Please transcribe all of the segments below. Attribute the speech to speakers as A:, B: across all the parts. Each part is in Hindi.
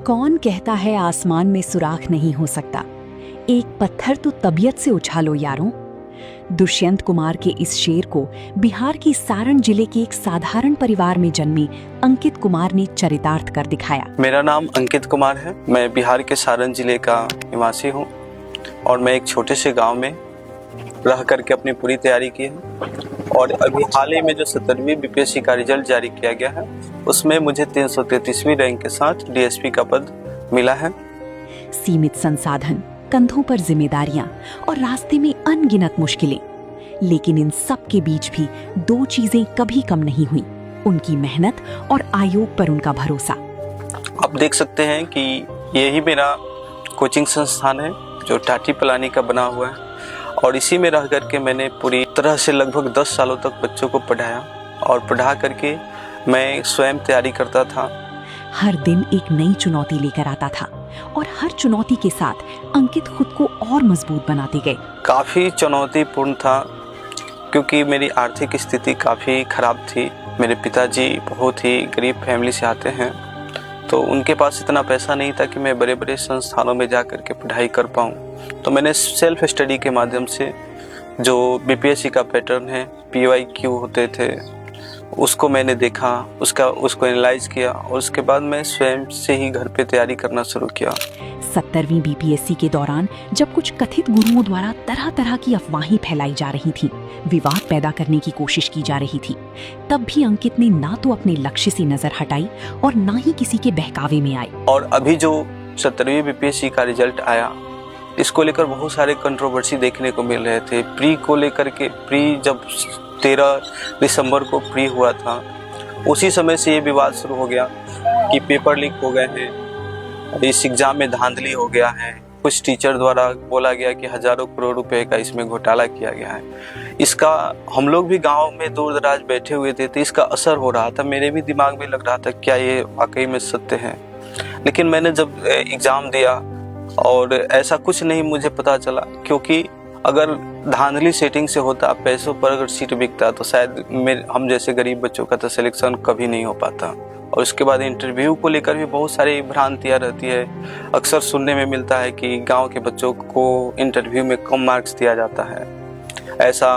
A: कौन कहता है आसमान में सुराख नहीं हो सकता? एक पत्थर तो तबीयत से उछालो यारों। दुष्यंत कुमार के इस शेर को बिहार की सारण जिले के एक साधारण परिवार में जन्मे अंकित कुमार ने चरितार्थ कर दिखाया।
B: मेरा नाम अंकित कुमार है। मैं बिहार के सारण जिले का निवासी हूँ और मैं एक छोटे से गांव में रह करके अपनी पूरी तैयारी की है और अभी हाल ही में जो 17वीं बीपीएससी का रिजल्ट जारी किया गया है उसमें मुझे 333वीं रैंक के साथ डीएसपी का पद मिला है।
A: सीमित संसाधन, कंधों पर जिम्मेदारियां और रास्ते में अनगिनत मुश्किलें, लेकिन इन सब के बीच भी दो चीजें कभी कम नहीं हुई, उनकी मेहनत और आयोग पर उनका भरोसा।
B: आप देख सकते हैं कि यही मेरा कोचिंग संस्थान है जो टाटी पलानी का बना हुआ है और इसी में रह करके मैंने पूरी तरह से लगभग 10 सालों तक बच्चों को पढ़ाया और पढ़ा करके मैं स्वयं तैयारी करता था।
A: हर दिन एक नई चुनौती लेकर आता था और हर चुनौती के साथ अंकित खुद को और मजबूत बनाते गए।
B: काफ़ी चुनौतीपूर्ण था क्योंकि मेरी आर्थिक स्थिति काफ़ी खराब थी। मेरे पिताजी बहुत ही गरीब फैमिली से आते हैं तो उनके पास इतना पैसा नहीं था कि मैं बड़े बड़े संस्थानों में जा कर के पढ़ाई कर पाऊँ। तो मैंने सेल्फ स्टडी के माध्यम से जो बीपीएससी का पैटर्न है, PYQ होते थे, उसको मैंने देखा, उसको एनालाइज किया और उसके बाद मैं स्वयं से ही घर पे तैयारी करना शुरू किया।
A: 17वीं बीपीएससी के दौरान जब कुछ कथित गुरुओं द्वारा तरह तरह की अफवाहें फैलाई जा रही थीं, विवाद पैदा करने की कोशिश की जा रही थी, तब भी अंकित ने ना तो अपने लक्ष्य से नजर हटाई और ना ही किसी के बहकावे में आए।
B: और अभी जो 17वीं बीपीएससी का रिजल्ट आया, इसको लेकर बहुत सारे कंट्रोवर्सी देखने को मिल रहे थे। प्री को लेकर के, प्री जब 13 दिसंबर को प्री हुआ था, उसी समय से ये विवाद शुरू हो गया कि पेपर लीक हो गए हैं, इस एग्जाम में धांधली हो गया है, कुछ टीचर द्वारा बोला गया कि हजारों करोड़ रुपए का इसमें घोटाला किया गया है। इसका हम लोग भी गांव में दूर दराज बैठे हुए थे तो इसका असर हो रहा था। मेरे भी दिमाग में लग रहा था क्या ये वाकई में सत्य है। लेकिन मैंने जब एग्जाम दिया और ऐसा कुछ नहीं मुझे पता चला, क्योंकि अगर धांधली सेटिंग से होता, पैसों पर अगर सीट बिकता तो शायद हम जैसे गरीब बच्चों का तो सिलेक्शन कभी नहीं हो पाता। और उसके बाद इंटरव्यू को लेकर भी बहुत सारी भ्रांतियाँ रहती है। अक्सर सुनने में मिलता है कि गांव के बच्चों को इंटरव्यू में कम मार्क्स दिया जाता है। ऐसा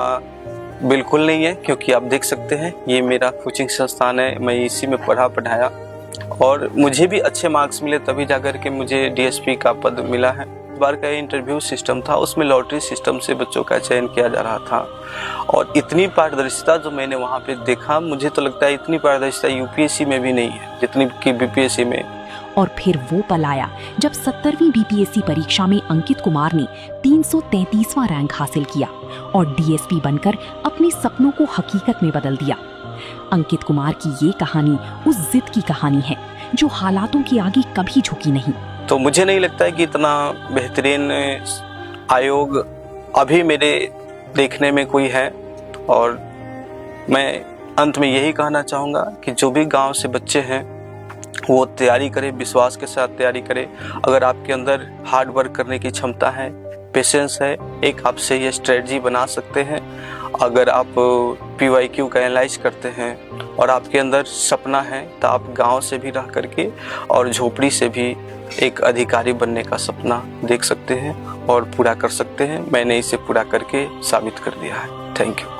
B: बिल्कुल नहीं है, क्योंकि आप देख सकते हैं ये मेरा कोचिंग संस्थान है, मैं इसी में पढ़ाया और मुझे भी अच्छे मार्क्स मिले, तभी जाकर के मुझे डीएसपी का पद मिला है। इस बार का इंटरव्यू सिस्टम था, उसमें लॉटरी सिस्टम से बच्चों का चयन किया जा रहा था और इतनी पारदर्शिता जो मैंने वहाँ पे देखा, मुझे तो लगता है इतनी पारदर्शिता यूपीएससी में भी नहीं है जितनी कि बीपीएससी में।
A: और फिर वो पल आया जब 17वीं बीपीएससी परीक्षा में अंकित कुमार ने 333वां रैंक हासिल किया और डीएसपी बनकर अपने सपनों को हकीकत में बदल दिया। अंकित कुमार की ये कहानी उस जिद की कहानी है जो हालातों के आगे कभी झुकी नहीं।
B: तो मुझे नहीं लगता है कि इतना बेहतरीन आयोग अभी मेरे देखने में कोई है। और मैं अंत में यही कहना चाहूँगा कि जो भी गांव से बच्चे हैं वो तैयारी करें, विश्वास के साथ तैयारी करें। अगर आपके अंदर हार्ड वर्क करने की क्षमता है, पेशेंस है, एक आप सही ये स्ट्रेटजी बना सकते हैं। अगर आप PYQ का एनालाइज करते हैं और आपके अंदर सपना है तो आप गांव से भी रह करके और झोपड़ी से भी एक अधिकारी बनने का सपना देख सकते हैं और पूरा कर सकते हैं। मैंने इसे पूरा करके साबित कर दिया है। Thank you.